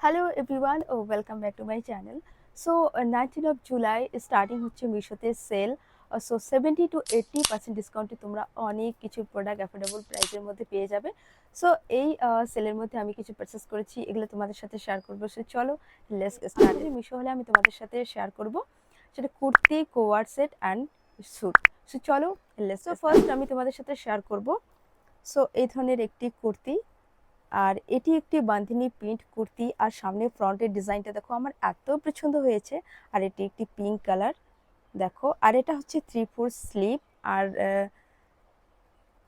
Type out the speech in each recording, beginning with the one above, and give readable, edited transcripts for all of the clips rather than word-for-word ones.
Hello everyone ও welcome back to my channel. So 19 of July starting হচ্ছে মিশোতে sell. So 70 to 80% ডিসকাউন্টে তোমরা অনেক কিছু প্রোডাক্ট অ্যাফোর্ডেবল প্রাইসের মধ্যে পেয়ে যাবে। সো এই সেলের মধ্যে আমি কিছু পারচেস করেছি, এগুলো তোমাদের সাথে শেয়ার করবো। সো চলো লেটস স্টার্ট। মিশো হলে আমি তোমাদের সাথে শেয়ার করব সেটা kurti, coord set and suit. So চলো লেটস। সো ফার্স্ট আমি তোমাদের সাথে শেয়ার করব সো এই ধরনের একটি কুর্তি, আর এটি একটি বান্ধিনী প্রিন্ট কুর্তি, আর সামনে ফ্রন্টের ডিজাইনটা দেখো আমার এত পছন্দ হয়েছে। আর এটি একটি পিঙ্ক কালার দেখো, আর এটা হচ্ছে 3/4 স্লিভ, আর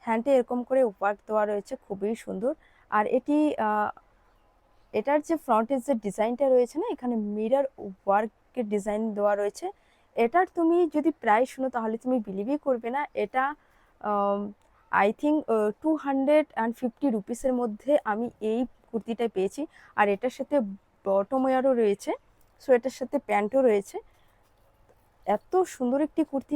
হ্যান্ডে এরকম করে ওয়ার্ক দেওয়া রয়েছে, খুবই সুন্দর। আর এটার যে ফ্রন্টের যে ডিজাইনটা রয়েছে না, এখানে মিরর ওয়ার্কের ডিজাইন দেওয়া রয়েছে। এটার তুমি যদি প্রাইস শুনো তাহলে তুমি বিলিভই করবে না। এটা আই থিঙ্ক 250 রুপিসের মধ্যে আমি এই কুর্তিটা পেয়েছি। আর এটার সাথে বটম ওয়্যারও রয়েছে, সো এটার সাথে প্যান্টও রয়েছে। এত সুন্দর একটি কুর্তি,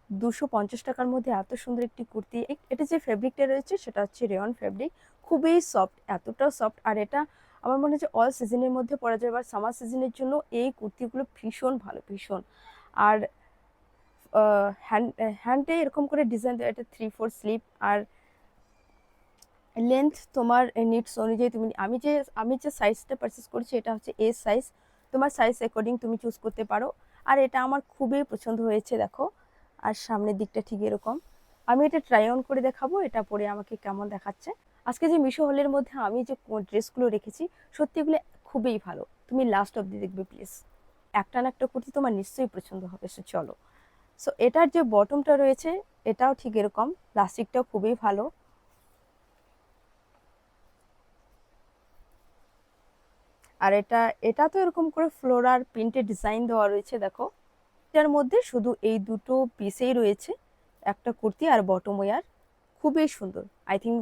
250 টাকার মধ্যে এত সুন্দর একটি কুর্তি। এটা যে ফেব্রিকটা রয়েছে সেটা হচ্ছে রেয়ন ফেব্রিক, খুবই সফট, এতটাও সফট। আর এটা আমার মনে হয় যে অল সিজনের মধ্যে পরা যায়, বা সামার সিজনের জন্য এই কুর্তিগুলো ভীষণ ভালো, ভীষণ। আর হ্যান্ডে এরকম করে ডিজাইন দেওয়া, এটা 3/4 স্লিভ। আর লেন্থ তোমার নিডস অনুযায়ী তুমি, আমি যে সাইজটা পারচেস করেছি এটা হচ্ছে এ সাইজ, তোমার সাইজ অ্যাকর্ডিং তুমি চুজ করতে পারো। আর এটা আমার খুবই পছন্দ হয়েছে দেখো। আর সামনের দিকটা ঠিক এরকম। আমি এটা ট্রাই অন করে দেখাবো এটা পরে আমাকে কেমন দেখাচ্ছে। আজকে যে মিশো হলের মধ্যে আমি যে ড্রেসগুলো রেখেছি সত্যি এগুলো খুবই ভালো, তুমি লাস্ট অব্দি দেখবে প্লিজ। একটা না একটা কুর্তি তোমার নিশ্চয়ই পছন্দ হবে। সো চলো। সো এটার যে বটমটা রয়েছে এটাও ঠিক এরকম, প্লাস্টিকটাও খুবই ভালো। আর এটা তো এরকম করে ফ্লোরার প্রিন্টের ডিজাইন দেওয়া রয়েছে দেখো। এটার মধ্যে শুধু এই দুটো পিসেই রয়েছে, একটা কুর্তি আর বটম ওয়্যার, খুবই সুন্দর। আই থিঙ্ক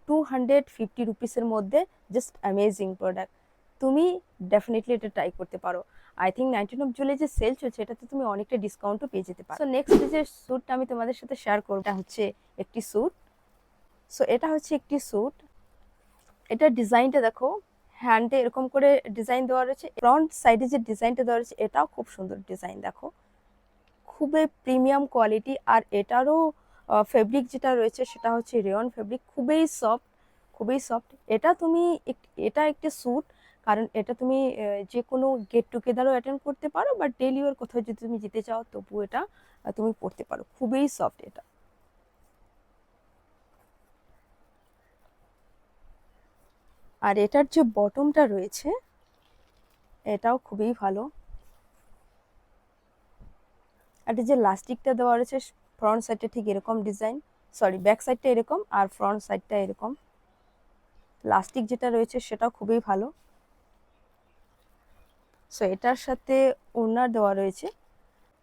250 রুপিসের মধ্যে জাস্ট অ্যামেজিং প্রোডাক্ট। তুমি ডেফিনেটলি এটা ট্রাই করতে পারো। আই থিঙ্ক 19 অফ জুলাই যে সেল চলছে এটাতে তুমি অনেকটা ডিসকাউন্টও পেয়ে যেতে পারো। সো নেক্সট যে স্যুটটা আমি তোমাদের সাথে শেয়ার করবো এটা হচ্ছে একটি স্যুট। সো এটা হচ্ছে একটি স্যুট, এটার ডিজাইনটা দেখো, হ্যান্ডে এরকম করে ডিজাইন দেওয়া রয়েছে, ফ্রন্ট সাইডে যে ডিজাইনটা দেওয়া রয়েছে এটাও খুব সুন্দর ডিজাইন দেখো, খুবই প্রিমিয়াম কোয়ালিটি। আর এটারও ফেব্রিক যেটা রয়েছে সেটা হচ্ছে রেয়ন ফেব্রিক, খুবই সফট, খুবই সফট। এটা একটি স্যুট, কারণ এটা তুমি যে কোনো গেট টুগেদারও অ্যাটেন্ড করতে পারো, বা ডেলি ওয়ার কোথাও যদি তুমি যেতে চাও তবু এটা তুমি পরতে পারো, খুবই সফট এটা। আর এটার যে বটমটা রয়েছে এটাও খুবই ভালো। আর এই যে লাস্টিকটা দেওয়া রয়েছে ফ্রন্ট সাইডটা ঠিক এরকম ডিজাইন, সরি ব্যাক সাইডটা এরকম আর ফ্রন্ট সাইডটা এরকম। লাস্টিক যেটা রয়েছে সেটাও খুবই ভালো। সো এটার সাথে ওড়না দেওয়া রয়েছে,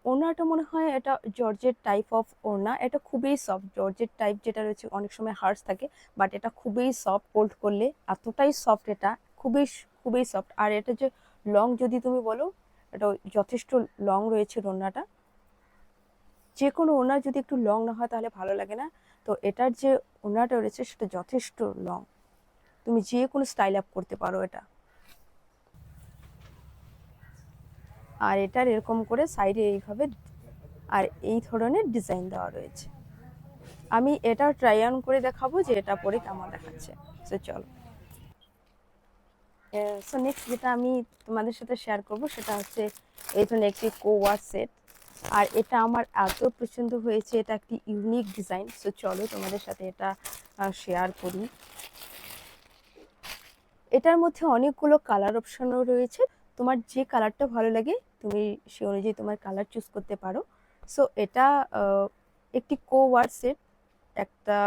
ওড়নাটা মনে হয় এটা জর্জেট টাইপ অফ ওড়না, এটা খুবই সফট। জর্জেট টাইপ যেটা রয়েছে অনেক সময় হার্শ থাকে, বাট এটা খুবই সফট, ফোল্ড করলে এতটাই সফট, এটা খুবই খুবই সফট। আর এটা যে লং যদি তুমি বলো, এটা যথেষ্ট লং রয়েছে ওড়নাটা। যে কোনো ওড়না যদি একটু লং না হয় তাহলে ভালো লাগে না, তো এটার যে ওড়নাটা রয়েছে সেটা যথেষ্ট লং, তুমি যে কোনো স্টাইল আপ করতে পারো এটা। আর এটার এরকম করে সাইডে এইভাবে আর এই ধরনের ডিজাইন দেওয়া রয়েছে। আমি এটা ট্রাই অন করে দেখাবো যে এটা পরে কেমন দেখাচ্ছে। সো চলো। সো নেক্সট যেটা আমি তোমাদের সাথে শেয়ার করব সেটা হচ্ছে এই ধরনের একটি কোয়ার সেট। আর এটা আমার এত পছন্দ হয়েছে, এটা একটি ইউনিক ডিজাইন। সো চলো তোমাদের সাথে এটা শেয়ার করি। এটার মধ্যে অনেকগুলো কালার অপশনও রয়েছে, তোমার যে কালারটা ভালো লাগে তুমি সে অনুযায়ী তোমার কালার চুজ করতে পারো। সো এটা একটি কোয়ার সেট, একটা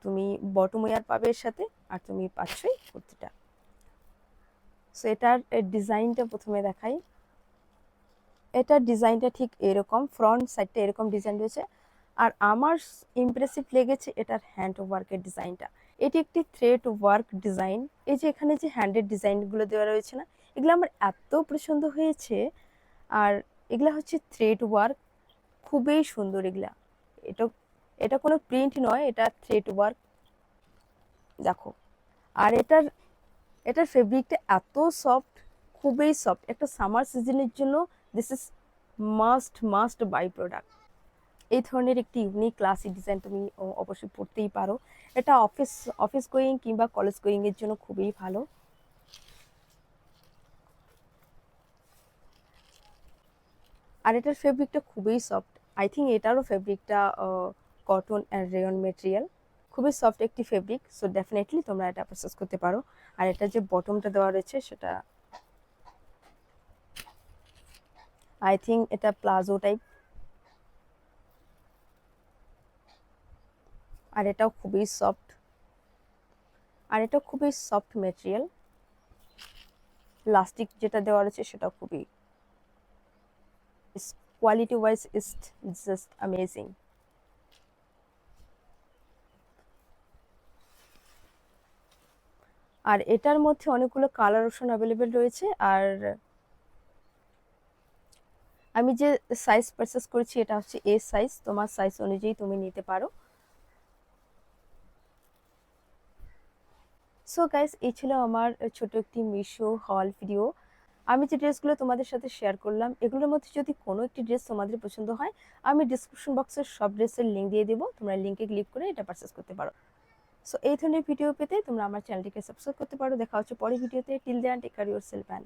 তুমি বটম ওয়্যার পাবে এর সাথে, আর তুমি পাচ্ছই কুর্তিটা। সো এটার ডিজাইনটা প্রথমে দেখাই। এটার ডিজাইনটা ঠিক এরকম, ফ্রন্ট সাইডটা এরকম ডিজাইন রয়েছে। আর আমার ইমপ্রেসিভ লেগেছে এটার হ্যান্ড ওয়ার্কের ডিজাইনটা। এটি একটি থ্রেড ওয়ার্ক ডিজাইন, এই যে এখানে যে হ্যান্ডের ডিজাইনগুলো দেওয়া রয়েছে না, এগুলো আমার এত পছন্দ হয়েছে। আর এগুলা হচ্ছে থ্রেড ওয়ার্ক, খুবই সুন্দর এগুলা। এটা এটা কোনো প্রিন্ট নয়, এটা থ্রেড ওয়ার্ক দেখো। আর এটার এটার ফেব্রিকটা এত সফট, খুবই সফট। একটা সামার সিজনের জন্য this is must must by product. এই ধরনের একটি ইউনিক ক্লাসি ডিজাইন তুমি অবশ্যই পরতেই পারো। এটা অফিস অফিস গোয়িং কিংবা কলেজ গোয়িং এর জন্য খুবই ভালো। আর এটার ফেব্রিকটা খুবই সফট। আই থিঙ্ক এটারও ফেব্রিকটা কটন অ্যান্ড রেয়ন মেটেরিয়াল। খুবই সফট একটি ফেব্রিক, সো ডেফিনেটলি তোমরা এটা পারচেস করতে পারো। আর এটা যে বটমটা দেওয়া রয়েছে সেটা আই থিঙ্ক এটা প্লাজো টাইপ। আর এটাও খুবই সফট, আর এটা খুবই সফট মেটেরিয়াল। লাস্টিক যেটা দেওয়া রয়েছে সেটাও খুবই quality wise is just amazing. আর এটার মধ্যে অনেকগুলো কালার অপশন অ্যাভেলেবেল রয়েছে। আর আমি যে সাইজ পারচেস করেছি এটা হচ্ছে এ সাইজ, তোমার সাইজ অনুযায়ী তুমি নিতে পারো। সো গাইস, এই ছিল আমার ছোট একটি মিশো হল ভিডিও। আমি যে ড্রেসগুলো তোমাদের সাথে শেয়ার করলাম এগুলোর মধ্যে যদি কোনো একটি ড্রেস তোমাদের পছন্দ হয়, আমি ডিসক্রিপশন বক্সে সব ড্রেসের লিঙ্ক দিয়ে দেবো, তোমরা লিঙ্কে ক্লিক করে এটা পারচেস করতে পারো। সো এই ধরনের ভিডিও পেতে তোমরা আমার চ্যানেলটিকে সাবস্ক্রাইব করতে পারো। দেখা হচ্ছে পরের ভিডিওতে। Till then, take care yourself and